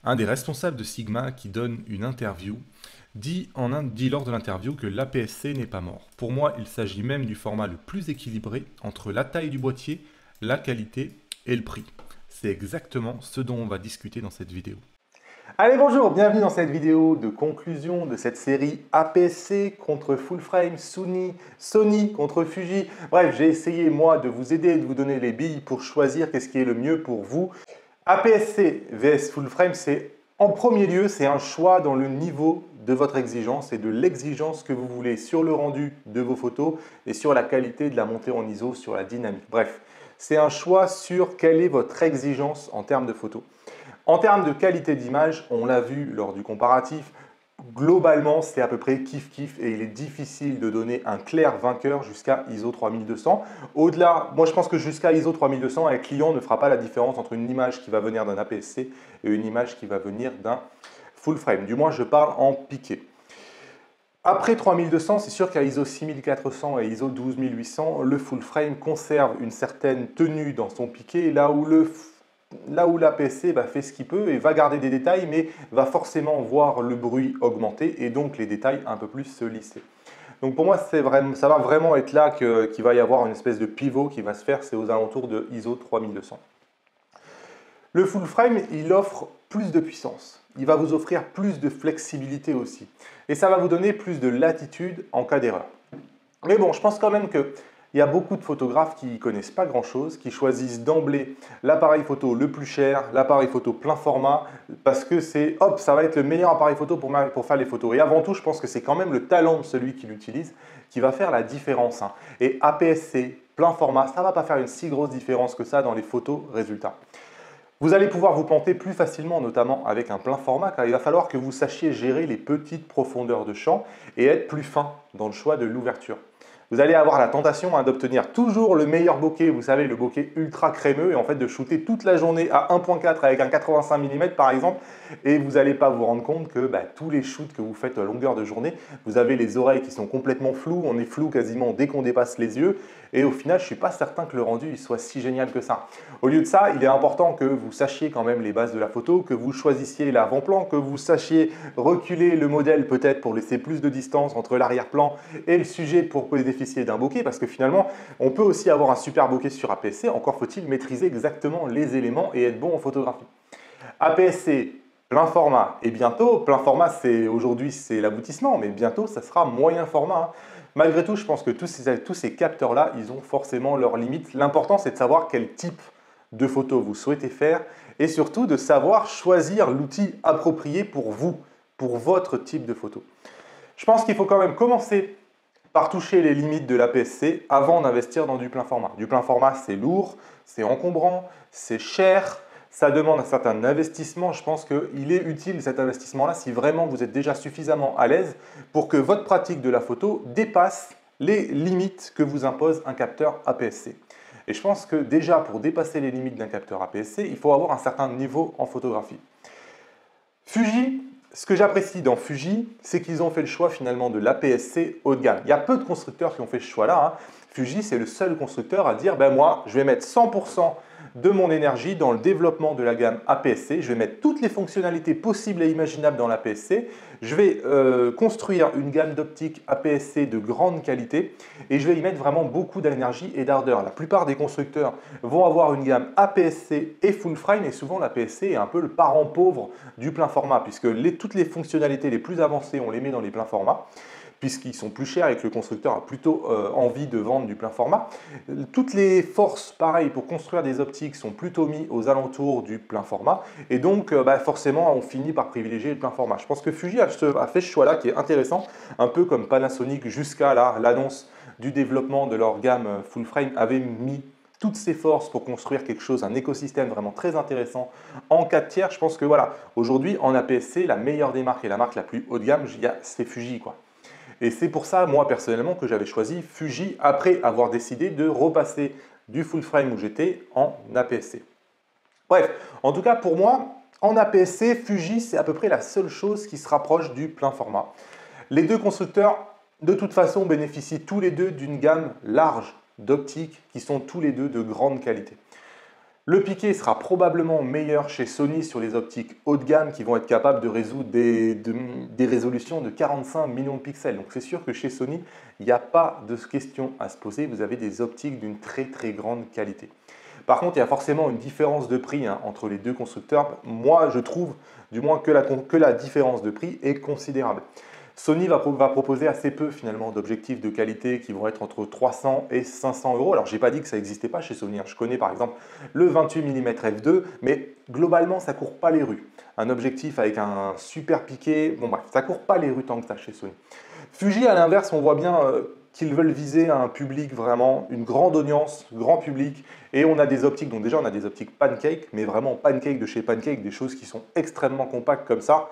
Un des responsables de Sigma qui donne une interview dit lors de l'interview que l'APS-C n'est pas mort. Pour moi, il s'agit même du format le plus équilibré entre la taille du boîtier, la qualité et le prix. C'est exactement ce dont on va discuter dans cette vidéo. Allez, bonjour, bienvenue dans cette vidéo de conclusion de cette série APS-C contre full frame, Sony contre Fuji. Bref, j'ai essayé moi de vous aider, de vous donner les billes pour choisir qu'est-ce qui est le mieux pour vous. APS-C vs full frame, c'est en premier lieu, c'est un choix dans le niveau de votre exigence et de l'exigence que vous voulez sur le rendu de vos photos et sur la qualité de la montée en ISO, sur la dynamique. Bref, c'est un choix sur quelle est votre exigence en termes de photos. En termes de qualité d'image, on l'a vu lors du comparatif, globalement c'est à peu près kiff-kiff et il est difficile de donner un clair vainqueur jusqu'à ISO 3200. Au-delà, moi je pense que jusqu'à ISO 3200, un client ne fera pas la différence entre une image qui va venir d'un APS-C et une image qui va venir d'un full frame. Du moins je parle en piqué. Après 3200, c'est sûr qu'à ISO 6400 et ISO 12800, le full frame conserve une certaine tenue dans son piqué, là où l'APS-C fait ce qu'il peut et va garder des détails, mais va forcément voir le bruit augmenter et donc les détails un peu plus se lisser. Donc pour moi, ça va vraiment être là qu'il va y avoir une espèce de pivot qui va se faire, c'est aux alentours de ISO 3200. Le full frame, il offre plus de puissance. Il va vous offrir plus de flexibilité aussi. Et ça va vous donner plus de latitude en cas d'erreur. Mais bon, je pense quand même qu'il y a beaucoup de photographes qui ne connaissent pas grand-chose, qui choisissent d'emblée l'appareil photo le plus cher, l'appareil photo plein format, parce que c'est, hop, ça va être le meilleur appareil photo pour faire les photos. Et avant tout, je pense que c'est quand même le talent de celui qui l'utilise qui va faire la différence. Et APS-C, plein format, ça ne va pas faire une si grosse différence que ça dans les photos résultats. Vous allez pouvoir vous planter plus facilement, notamment avec un plein format, car il va falloir que vous sachiez gérer les petites profondeurs de champ et être plus fin dans le choix de l'ouverture. Vous allez avoir la tentation d'obtenir toujours le meilleur bokeh, vous savez, le bokeh ultra crémeux, et en fait de shooter toute la journée à 1.4 avec un 85 mm par exemple, et vous n'allez pas vous rendre compte que tous les shoots que vous faites à longueur de journée, vous avez les oreilles qui sont complètement floues, on est flou quasiment dès qu'on dépasse les yeux, et au final, je ne suis pas certain que le rendu il soit si génial que ça. Au lieu de ça, il est important que vous sachiez quand même les bases de la photo, que vous choisissiez l'avant-plan, que vous sachiez reculer le modèle peut-être pour laisser plus de distance entre l'arrière-plan et le sujet pour bénéficier d'un bokeh, parce que finalement, on peut aussi avoir un super bokeh sur APS-C, encore faut-il maîtriser exactement les éléments et être bon en photographie. APS-C, plein format, et bientôt, plein format, aujourd'hui c'est l'aboutissement, mais bientôt ça sera moyen format. Malgré tout, je pense que tous ces capteurs-là, ils ont forcément leurs limites. L'important, c'est de savoir quel type de photo vous souhaitez faire et surtout de savoir choisir l'outil approprié pour vous, pour votre type de photo. Je pense qu'il faut quand même commencer par toucher les limites de l'APS-C avant d'investir dans du plein format. Du plein format, c'est lourd, c'est encombrant, c'est cher, ça demande un certain investissement. Je pense qu'il est utile cet investissement-là si vraiment vous êtes déjà suffisamment à l'aise pour que votre pratique de la photo dépasse les limites que vous impose un capteur APS-C. Et je pense que déjà pour dépasser les limites d'un capteur APS-C, il faut avoir un certain niveau en photographie. Fuji, ce que j'apprécie dans Fuji, c'est qu'ils ont fait le choix finalement de l'APS-C haut de gamme. Il y a peu de constructeurs qui ont fait ce choix-là. Fuji, c'est le seul constructeur à dire, moi, je vais mettre 100% de mon énergie dans le développement de la gamme APS-C. Je vais mettre toutes les fonctionnalités possibles et imaginables dans l'APS-C. Je vais construire une gamme d'optiques APS-C de grande qualité et je vais y mettre vraiment beaucoup d'énergie et d'ardeur. La plupart des constructeurs vont avoir une gamme APS-C et full frame et souvent l'APS-C est un peu le parent pauvre du plein format puisque toutes les fonctionnalités les plus avancées, on les met dans les pleins formats, puisqu'ils sont plus chers et que le constructeur a plutôt envie de vendre du plein format. Toutes les forces, pareil, pour construire des optiques sont plutôt mises aux alentours du plein format. Et donc, forcément, on finit par privilégier le plein format. Je pense que Fuji a fait ce choix-là qui est intéressant, un peu comme Panasonic jusqu'à l'annonce du développement de leur gamme full frame avait mis toutes ses forces pour construire quelque chose, un écosystème vraiment très intéressant en 4 tiers. Je pense que voilà, aujourd'hui en APS-C, la meilleure des marques et la marque la plus haut de gamme, c'est Fuji, quoi. Et c'est pour ça, moi personnellement, que j'avais choisi Fuji après avoir décidé de repasser du full frame où j'étais en APS-C. Bref, en tout cas pour moi, en APS-C, Fuji, c'est à peu près la seule chose qui se rapproche du plein format. Les deux constructeurs, de toute façon, bénéficient tous les deux d'une gamme large d'optiques qui sont tous les deux de grande qualité. Le piqué sera probablement meilleur chez Sony sur les optiques haut de gamme qui vont être capables de résoudre des résolutions de 45 millions de pixels. Donc c'est sûr que chez Sony, il n'y a pas de question à se poser. Vous avez des optiques d'une très très grande qualité. Par contre, il y a forcément une différence de prix entre les deux constructeurs. Moi, je trouve du moins que la différence de prix est considérable. Sony va proposer assez peu finalement d'objectifs de qualité qui vont être entre 300 et 500 euros. Alors, je n'ai pas dit que ça n'existait pas chez Sony. Je connais par exemple le 28 mm f2, mais globalement, ça ne court pas les rues. Un objectif avec un super piqué, bon bref, ça ne court pas les rues tant que ça chez Sony. Fuji, à l'inverse, on voit bien qu'ils veulent viser un public vraiment, une grande audience, grand public. Et on a des optiques, donc déjà on a des optiques pancake, mais vraiment pancake de chez pancake, des choses qui sont extrêmement compactes comme ça.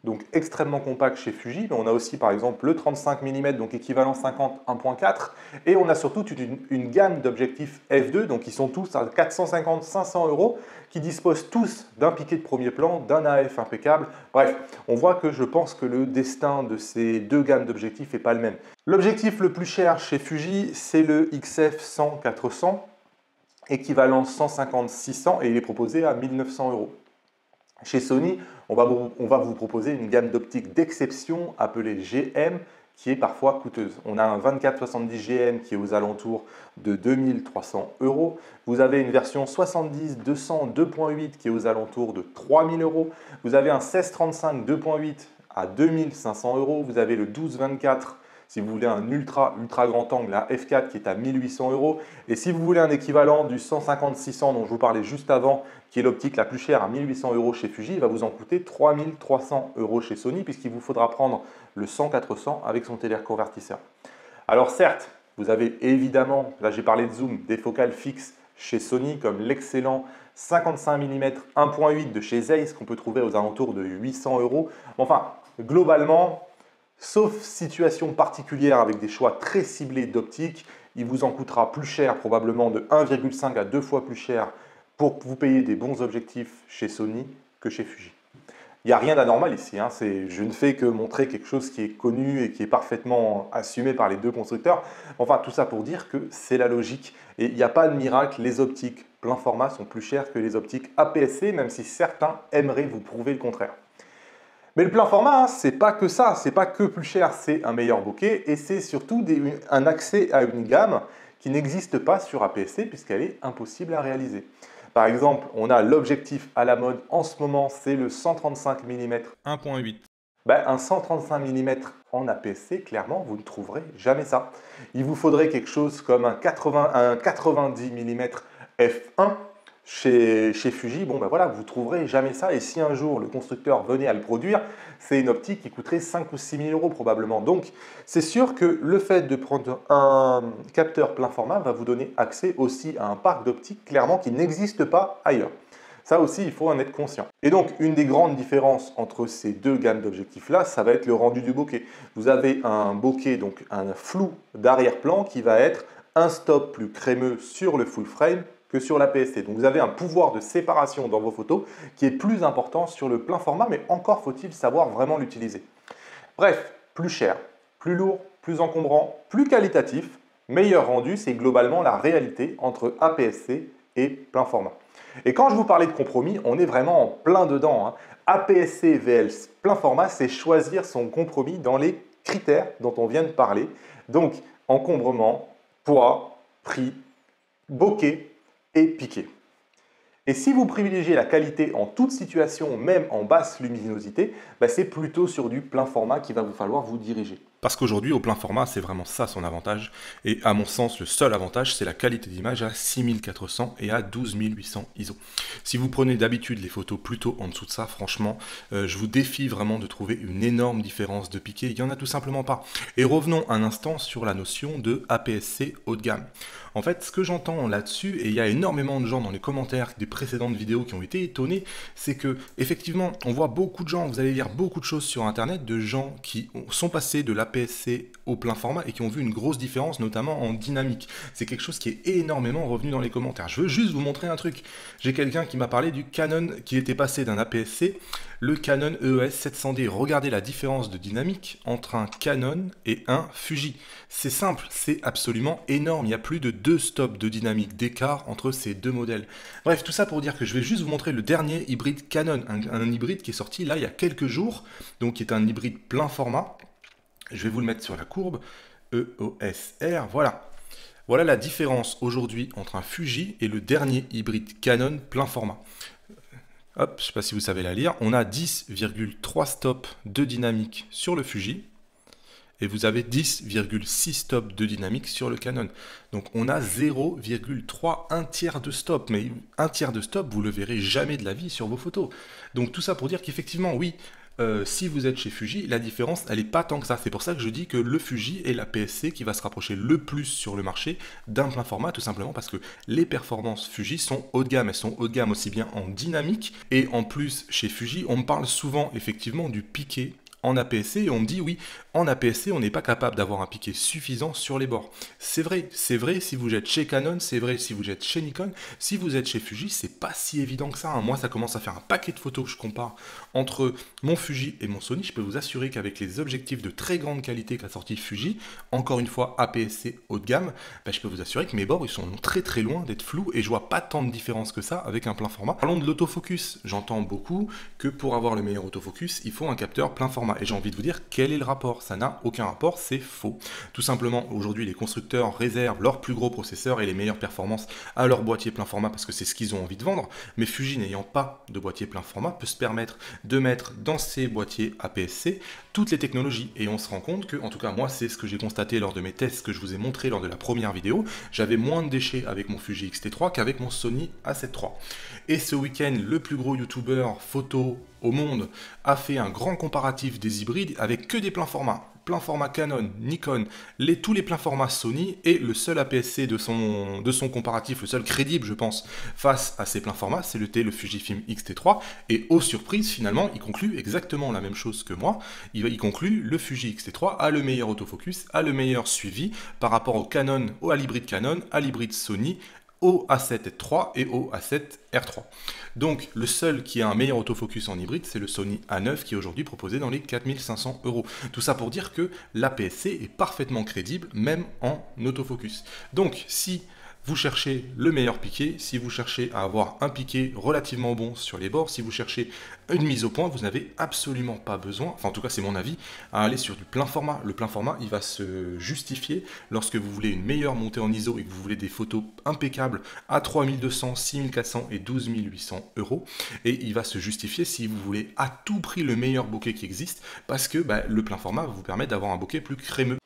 Donc extrêmement compact chez Fuji, mais on a aussi par exemple le 35 mm, donc équivalent 50 1.4, et on a surtout une gamme d'objectifs f2, donc qui sont tous à 450-500 euros, qui disposent tous d'un piqué de premier plan, d'un AF impeccable. Bref, on voit que je pense que le destin de ces deux gammes d'objectifs n'est pas le même. L'objectif le plus cher chez Fuji, c'est le XF100-400, équivalent 150-600, et il est proposé à 1900 euros. Chez Sony, on va vous proposer une gamme d'optiques d'exception appelée GM qui est parfois coûteuse. On a un 24-70 GM qui est aux alentours de 2300 euros. Vous avez une version 70-200 2.8 qui est aux alentours de 3000 euros. Vous avez un 16-35 2.8 à 2500 euros. Vous avez le 12-24 si vous voulez un ultra grand angle, la f4 qui est à 1800 euros. Et si vous voulez un équivalent du 150-600 dont je vous parlais juste avant, qui est l'optique la plus chère à 1800 euros chez Fuji, il va vous en coûter 3300 euros chez Sony, puisqu'il vous faudra prendre le 100-400 avec son téléconvertisseur. Alors certes, vous avez évidemment, là j'ai parlé de zoom, des focales fixes chez Sony, comme l'excellent 55 mm 1.8 de chez Zeiss, qu'on peut trouver aux alentours de 800 euros. Enfin, globalement, sauf situation particulière avec des choix très ciblés d'optique, il vous en coûtera plus cher, probablement de 1,5 à 2 fois plus cher pour vous payer des bons objectifs chez Sony que chez Fuji. Il n'y a rien d'anormal ici, je ne fais que montrer quelque chose qui est connu et qui est parfaitement assumé par les deux constructeurs. Enfin, tout ça pour dire que c'est la logique et il n'y a pas de miracle, les optiques plein format sont plus chères que les optiques APS-C, même si certains aimeraient vous prouver le contraire. Mais le plein format, c'est pas que ça, c'est pas que plus cher, c'est un meilleur bokeh et c'est surtout un accès à une gamme qui n'existe pas sur APS-C puisqu'elle est impossible à réaliser. Par exemple, on a l'objectif à la mode en ce moment, c'est le 135 mm 1.8. Un 135 mm en APS-C, clairement, vous ne trouverez jamais ça. Il vous faudrait quelque chose comme un 90 mm f1. Chez Fuji, vous ne trouverez jamais ça. Et si un jour le constructeur venait à le produire, c'est une optique qui coûterait 5 ou 6 000 euros probablement. Donc, c'est sûr que le fait de prendre un capteur plein format va vous donner accès aussi à un parc d'optiques clairement qui n'existe pas ailleurs. Ça aussi, il faut en être conscient. Et donc, une des grandes différences entre ces deux gammes d'objectifs-là, ça va être le rendu du bokeh. Vous avez un bokeh, donc un flou d'arrière-plan qui va être un stop plus crémeux sur le full frame que sur l'APS-C. Donc vous avez un pouvoir de séparation dans vos photos qui est plus important sur le plein format, mais encore faut-il savoir vraiment l'utiliser. Bref, plus cher, plus lourd, plus encombrant, plus qualitatif, meilleur rendu, c'est globalement la réalité entre APS-C et plein format. Et quand je vous parlais de compromis, on est vraiment en plein dedans. APS-C vs plein format, c'est choisir son compromis dans les critères dont on vient de parler. Donc encombrement, poids, prix, bokeh et piqué. Et si vous privilégiez la qualité en toute situation, même en basse luminosité, c'est plutôt sur du plein format qu'il va vous falloir vous diriger. Parce qu'aujourd'hui, au plein format, c'est vraiment ça son avantage. Et à mon sens, le seul avantage, c'est la qualité d'image à 6400 et à 12800 ISO. Si vous prenez d'habitude les photos plutôt en dessous de ça, franchement, je vous défie vraiment de trouver une énorme différence de piqué. Il n'y en a tout simplement pas. Et revenons un instant sur la notion de APS-C haut de gamme. En fait, ce que j'entends là-dessus, et il y a énormément de gens dans les commentaires des précédentes vidéos qui ont été étonnés, c'est que effectivement, on voit beaucoup de gens, vous allez lire beaucoup de choses sur Internet, de gens qui sont passés de l'APS-C l'APS-C au plein format et qui ont vu une grosse différence, notamment en dynamique. C'est quelque chose qui est énormément revenu dans les commentaires. Je veux juste vous montrer un truc. J'ai quelqu'un qui m'a parlé du Canon qui était passé d'un APS-C, le Canon EOS 700D. Regardez la différence de dynamique entre un Canon et un Fuji. C'est simple, c'est absolument énorme. Il y a plus de 2 stops de dynamique d'écart entre ces deux modèles. Bref, tout ça pour dire que je vais juste vous montrer le dernier hybride Canon, un hybride qui est sorti là il y a quelques jours, donc qui est un hybride plein format. Je vais vous le mettre sur la courbe, EOS R, voilà. Voilà la différence aujourd'hui entre un Fuji et le dernier hybride Canon plein format. Hop, je ne sais pas si vous savez la lire, on a 10,3 stops de dynamique sur le Fuji, et vous avez 10,6 stops de dynamique sur le Canon. Donc on a 0,3, un tiers de stop. Mais un tiers de stop, vous ne le verrez jamais de la vie sur vos photos. Donc tout ça pour dire qu'effectivement, oui, si vous êtes chez Fuji, la différence, elle n'est pas tant que ça. C'est pour ça que je dis que le Fuji est l'APS-C qui va se rapprocher le plus sur le marché d'un plein format, tout simplement parce que les performances Fuji sont haut de gamme. Elles sont haut de gamme aussi bien en dynamique, et en plus, chez Fuji, on me parle souvent effectivement du piqué en APS-C, et on me dit oui, en APS-C, on n'est pas capable d'avoir un piqué suffisant sur les bords. C'est vrai si vous êtes chez Canon, c'est vrai si vous êtes chez Nikon, si vous êtes chez Fuji, c'est pas si évident que ça, hein. Moi, ça commence à faire un paquet de photos que je compare entre mon Fuji et mon Sony. Je peux vous assurer qu'avec les objectifs de très grande qualité qu'a sorti Fuji, encore une fois APS-C haut de gamme, je peux vous assurer que mes bords, ils sont très très loin d'être flous, et je vois pas tant de différence que ça avec un plein format. Parlons de l'autofocus. J'entends beaucoup que pour avoir le meilleur autofocus, il faut un capteur plein format. Et j'ai envie de vous dire, quel est le rapport? Ça n'a aucun rapport, c'est faux. Tout simplement, aujourd'hui, les constructeurs réservent leurs plus gros processeurs et les meilleures performances à leur boîtier plein format parce que c'est ce qu'ils ont envie de vendre. Mais Fuji, n'ayant pas de boîtier plein format, peut se permettre de mettre dans ses boîtiers APS-C toutes les technologies. Et on se rend compte que, en tout cas, moi, c'est ce que j'ai constaté lors de mes tests que je vous ai montré lors de la première vidéo. J'avais moins de déchets avec mon Fuji X-T3 qu'avec mon Sony A7 III. Et ce week-end, le plus gros youtubeur photo au monde a fait un grand comparatif des hybrides avec que des pleins formats Canon, Nikon, tous les pleins formats Sony, et le seul APS-C de son comparatif, le seul crédible je pense, face à ces pleins formats, c'est le Fujifilm X-T3, et aux surprises finalement, il conclut exactement la même chose que moi, il conclut le Fuji X-T3 a le meilleur autofocus, a le meilleur suivi par rapport au Canon, à l'hybride Canon, à l'hybride Sony, au A7 III et au A7 R3. Donc le seul qui a un meilleur autofocus en hybride, c'est le Sony A9 qui est aujourd'hui proposé dans les 4500 €. Tout ça pour dire que l'APS-C est parfaitement crédible, même en autofocus. Donc si vous cherchez le meilleur piqué, si vous cherchez à avoir un piqué relativement bon sur les bords, si vous cherchez une mise au point, vous n'avez absolument pas besoin, enfin en tout cas c'est mon avis, à aller sur du plein format. Le plein format, il va se justifier lorsque vous voulez une meilleure montée en ISO et que vous voulez des photos impeccables à 3200, 6400 et 12800 €. Et il va se justifier si vous voulez à tout prix le meilleur bokeh qui existe, parce que le plein format va vous permettre d'avoir un bokeh plus crémeux.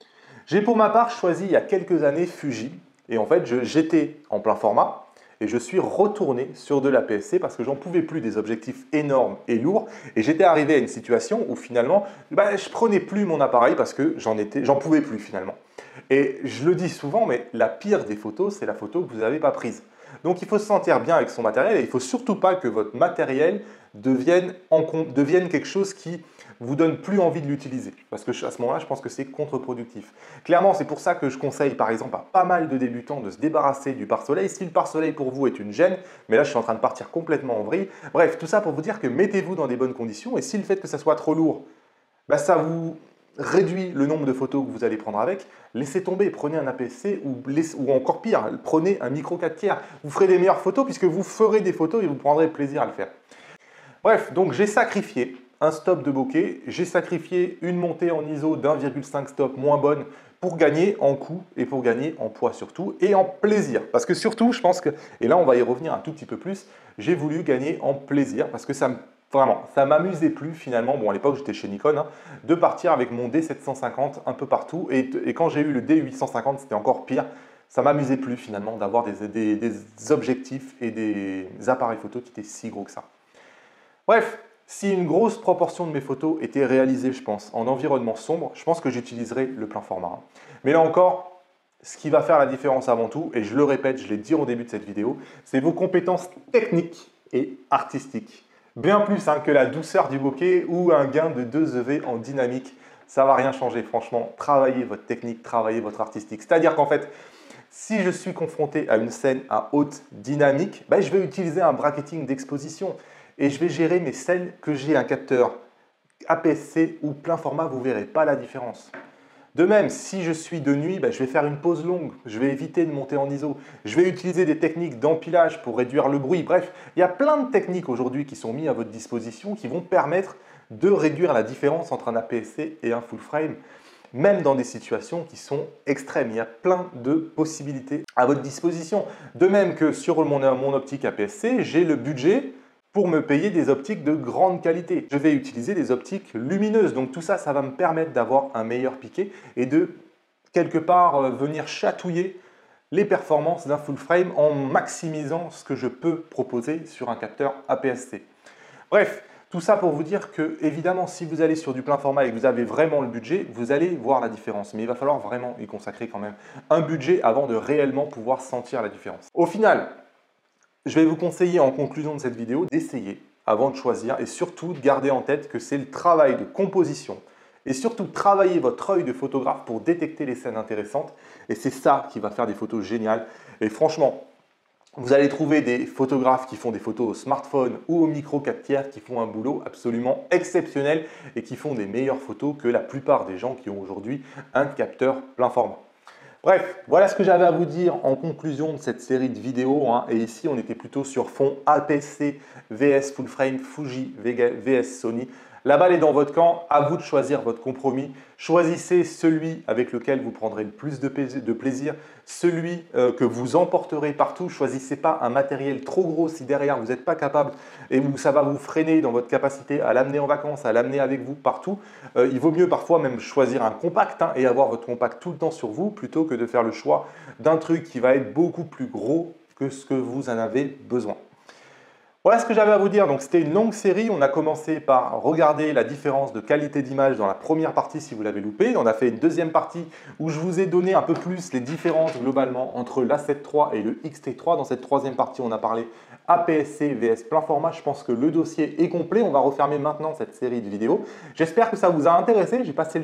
J'ai pour ma part choisi il y a quelques années Fuji. Et en fait, j'étais en plein format et je suis retourné sur de l'APS-C parce que j'en pouvais plus des objectifs énormes et lourds. Et j'étais arrivé à une situation où finalement, je prenais plus mon appareil parce que j'en pouvais plus finalement. Et je le dis souvent, mais la pire des photos, c'est la photo que vous n'avez pas prise. Donc il faut se sentir bien avec son matériel et il ne faut surtout pas que votre matériel devienne quelque chose qui vous donne plus envie de l'utiliser. Parce que à ce moment-là, je pense que c'est contre-productif. Clairement, c'est pour ça que je conseille par exemple à pas mal de débutants de se débarrasser du pare-soleil. Si le pare-soleil pour vous est une gêne, mais là je suis en train de partir complètement en vrille. Bref, tout ça pour vous dire que mettez-vous dans des bonnes conditions et si le fait que ça soit trop lourd, ça vous réduit le nombre de photos que vous allez prendre avec, laissez tomber, prenez un APS-C ou encore pire, prenez un micro 4 tiers. Vous ferez des meilleures photos puisque vous ferez des photos et vous prendrez plaisir à le faire. Bref, donc j'ai sacrifié un stop de bokeh, j'ai sacrifié une montée en ISO d'1,5 stop moins bonne pour gagner en coût et pour gagner en poids surtout et en plaisir. Parce que surtout, je pense que, et là on va y revenir un tout petit peu plus, j'ai voulu gagner en plaisir parce que vraiment, ça m'amusait plus finalement, bon à l'époque j'étais chez Nikon, de partir avec mon D750 un peu partout et quand j'ai eu le D850 c'était encore pire, ça m'amusait plus finalement d'avoir des objectifs et des appareils photo qui étaient si gros que ça. Bref, si une grosse proportion de mes photos était réalisée, je pense, en environnement sombre, je pense que j'utiliserais le plein format. Mais là encore, ce qui va faire la différence avant tout, et je le répète, je l'ai dit au début de cette vidéo, c'est vos compétences techniques et artistiques. Bien plus que la douceur du bokeh ou un gain de 2 EV en dynamique ça va rien changer. Franchement, travaillez votre technique, travaillez votre artistique. C'est-à-dire qu'en fait, si je suis confronté à une scène à haute dynamique, je vais utiliser un bracketing d'exposition et je vais gérer mes scènes que j'ai un capteur APS-C ou plein format, vous ne verrez pas la différence. De même, si je suis de nuit, je vais faire une pause longue, je vais éviter de monter en ISO, je vais utiliser des techniques d'empilage pour réduire le bruit. Bref, il y a plein de techniques aujourd'hui qui sont mises à votre disposition qui vont permettre de réduire la différence entre un APS-C et un full frame, même dans des situations qui sont extrêmes. Il y a plein de possibilités à votre disposition. De même que sur mon optique APS-C, j'ai le budget pour me payer des optiques de grande qualité. Je vais utiliser des optiques lumineuses. Donc tout ça, ça va me permettre d'avoir un meilleur piqué et de, quelque part, venir chatouiller les performances d'un full frame en maximisant ce que je peux proposer sur un capteur APS-C. Bref, tout ça pour vous dire que, évidemment, si vous allez sur du plein format et que vous avez vraiment le budget, vous allez voir la différence. Mais il va falloir vraiment y consacrer quand même un budget avant de réellement pouvoir sentir la différence. Au final, je vais vous conseiller en conclusion de cette vidéo d'essayer avant de choisir et surtout de garder en tête que c'est le travail de composition et surtout travailler votre œil de photographe pour détecter les scènes intéressantes et c'est ça qui va faire des photos géniales. Et franchement, vous allez trouver des photographes qui font des photos au smartphone ou au micro 4 tiers qui font un boulot absolument exceptionnel et qui font des meilleures photos que la plupart des gens qui ont aujourd'hui un capteur plein format. Bref, voilà ce que j'avais à vous dire en conclusion de cette série de vidéos. Et ici, on était plutôt sur fond APS-C, VS Full Frame, Fuji, VS Sony. La balle est dans votre camp, à vous de choisir votre compromis. Choisissez celui avec lequel vous prendrez le plus de plaisir, celui que vous emporterez partout. Choisissez pas un matériel trop gros si derrière vous n'êtes pas capable et où ça va vous freiner dans votre capacité à l'amener en vacances, à l'amener avec vous partout. Il vaut mieux parfois même choisir un compact et avoir votre compact tout le temps sur vous plutôt que de faire le choix d'un truc qui va être beaucoup plus gros que ce que vous en avez besoin. Voilà ce que j'avais à vous dire. Donc c'était une longue série. On a commencé par regarder la différence de qualité d'image dans la première partie si vous l'avez loupé. On a fait une deuxième partie où je vous ai donné un peu plus les différences globalement entre l'A7 III et le X-T3. Dans cette troisième partie, on a parlé APS-C VS plein format. Je pense que le dossier est complet. On va refermer maintenant cette série de vidéos. J'espère que ça vous a intéressé. J'ai passé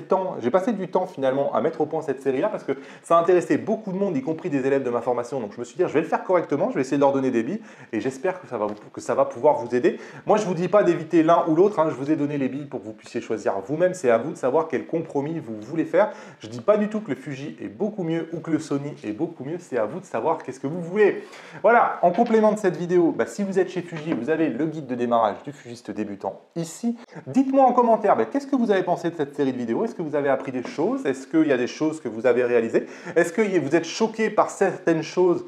du temps finalement à mettre au point cette série-là parce que ça a intéressé beaucoup de monde, y compris des élèves de ma formation. Donc je me suis dit, je vais le faire correctement. Je vais essayer de leur donner des billes et j'espère que ça va pouvoir vous aider. Moi, je ne vous dis pas d'éviter l'un ou l'autre. Je vous ai donné les billes pour que vous puissiez choisir vous-même. C'est à vous de savoir quel compromis vous voulez faire. Je ne dis pas du tout que le Fuji est beaucoup mieux ou que le Sony est beaucoup mieux. C'est à vous de savoir qu'est-ce que vous voulez. Voilà, en complément de cette vidéo, si vous êtes chez Fuji, vous avez le guide de démarrage du fugiste débutant ici. Dites-moi en commentaire qu'est-ce que vous avez pensé de cette série de vidéos. Est-ce que vous avez appris des choses? Est-ce qu'il y a des choses que vous avez réalisées? Est-ce que vous êtes choqué par certaines choses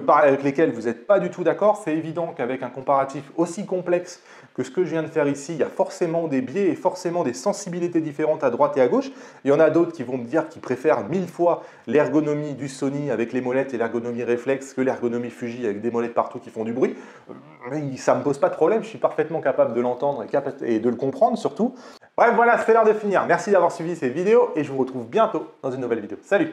avec lesquelles vous n'êtes pas du tout d'accord? C'est évident qu'avec un comparatif aussi complexe que ce que je viens de faire ici, il y a forcément des biais et forcément des sensibilités différentes à droite et à gauche. Il y en a d'autres qui vont me dire qu'ils préfèrent 1000 fois l'ergonomie du Sony avec les molettes et l'ergonomie réflexe que l'ergonomie Fuji avec des molettes partout qui font du bruit. Ça ne me pose pas de problème, je suis parfaitement capable de l'entendre et de le comprendre surtout. Bref, voilà, c'est l'heure de finir. Merci d'avoir suivi cette vidéo et je vous retrouve bientôt dans une nouvelle vidéo. Salut!